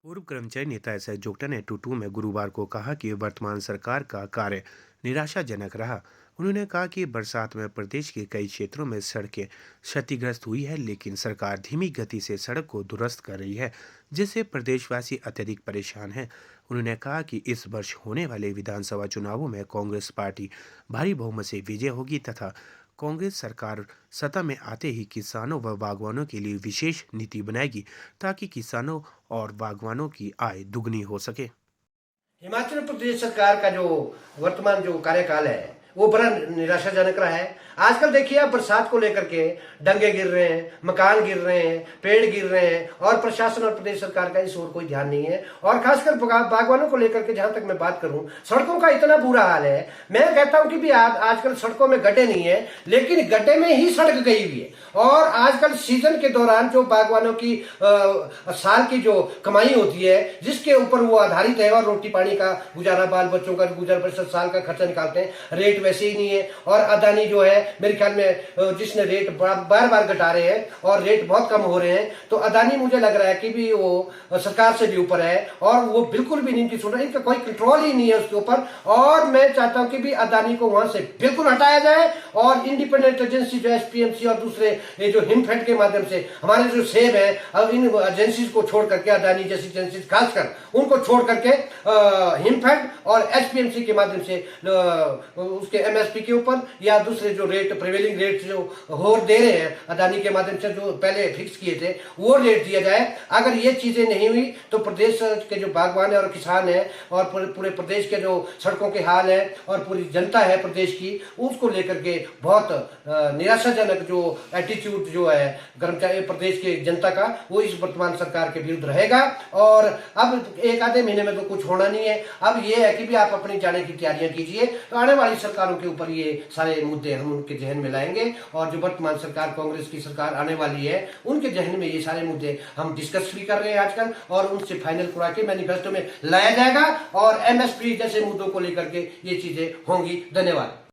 पूर्व कर्मचारी नेता एस एस जोगटा ने टूटू में गुरुवार को कहा कि वर्तमान सरकार का कार्य निराशाजनक रहा। उन्होंने कहा कि बरसात में प्रदेश के कई क्षेत्रों में सड़कें क्षतिग्रस्त हुई है, लेकिन सरकार धीमी गति से सड़क को दुरुस्त कर रही है, जिससे प्रदेशवासी अत्यधिक परेशान हैं। उन्होंने कहा कि इस वर्ष होने वाले विधानसभा चुनावों में कांग्रेस पार्टी भारी बहुमत से विजय होगी तथा कांग्रेस सरकार सत्ता में आते ही किसानों व बागवानों के लिए विशेष नीति बनाएगी, ताकि किसानों और बागवानों की आय दुगनी हो सके। हिमाचल प्रदेश सरकार का जो वर्तमान जो कार्यकाल है वो बड़ा निराशाजनक रहा है। आजकल देखिए आप बरसात को लेकर के डंगे गिर रहे हैं, मकान गिर रहे हैं, पेड़ गिर रहे हैं और प्रशासन और प्रदेश सरकार का इस ओर कोई ध्यान नहीं है। और खासकर बागवानों को लेकर के जहां तक मैं बात करूं, सड़कों का इतना बुरा हाल है। मैं कहता हूं कि भी आजकल सड़कों में गड्ढे नहीं है, लेकिन गड्ढे में ही सड़क गई हुई है। और आजकल सीजन के दौरान जो बागवानों की साल की जो कमाई होती है, जिसके ऊपर वो आधारित है और रोटी पानी का गुजारा, बाल बच्चों का गुजर बसर, साल का खर्चा निकालते हैं, रेट वैसे ही नहीं है। और अदानी जो है मेरे ख्याल में जिसने रेट बार बार घटा रहे हैं और रेट बहुत कम हो रहे हैं, तो अदानी मुझे लग रहा है कि भी वो सरकार से भी ऊपर है और वो बिल्कुल भी नहीं सुन रहा, इनका कोई कंट्रोल ही नहीं है उसके ऊपर। और मैं चाहता हूं कि भी अदानी को वहां से बिल्कुल हटाया जाए और इंडिपेंडेंट एजेंसी जो एसपीएमसी और दूसरे ये जो हिमफेड के माध्यम से हमारे जो सेब है, अब इन एजेंसी को छोड़ करके, अदानी जैसी एजेंसी खासकर उनको छोड़ करके हिमफेड और एसपीएमसी के माध्यम से उसके एमएसपी के ऊपर या दूसरे जो रेट प्रिवेलिंग रेट जो हो दे रहे हैं अदानी के माध्यम से, जो पहले फिक्स किए थे, वो रेट दिया जाए। अगर ये चीजें नहीं हुई तो प्रदेश के जो बागवान है और किसान है और पूरे प्रदेश के जो सड़कों के हाल है और पूरी जनता है प्रदेश की, उसको लेकर के बहुत निराशाजनक जो एटीट्यूड जो है कर्मचारी प्रदेश के जनता का, वो इस वर्तमान सरकार के विरुद्ध रहेगा। और अब एक आधे महीने में तो कुछ होना नहीं है। अब ये है कि भी आप अपनी जाने की तैयारियां कीजिए, तो आने वाली सरकारों के ऊपर ये सारे मुद्दे हम उनके जहन में लाएंगे और जो वर्तमान सरकार कांग्रेस की सरकार आने वाली है उनके जहन में ये सारे मुद्दे हम डिस्कस भी कर रहे हैं आजकल और उनसे फाइनल करा के मैनिफेस्टो में लाया जाएगा और एमएसपी जैसे मुद्दों को लेकर के ये चीजें होंगी। धन्यवाद।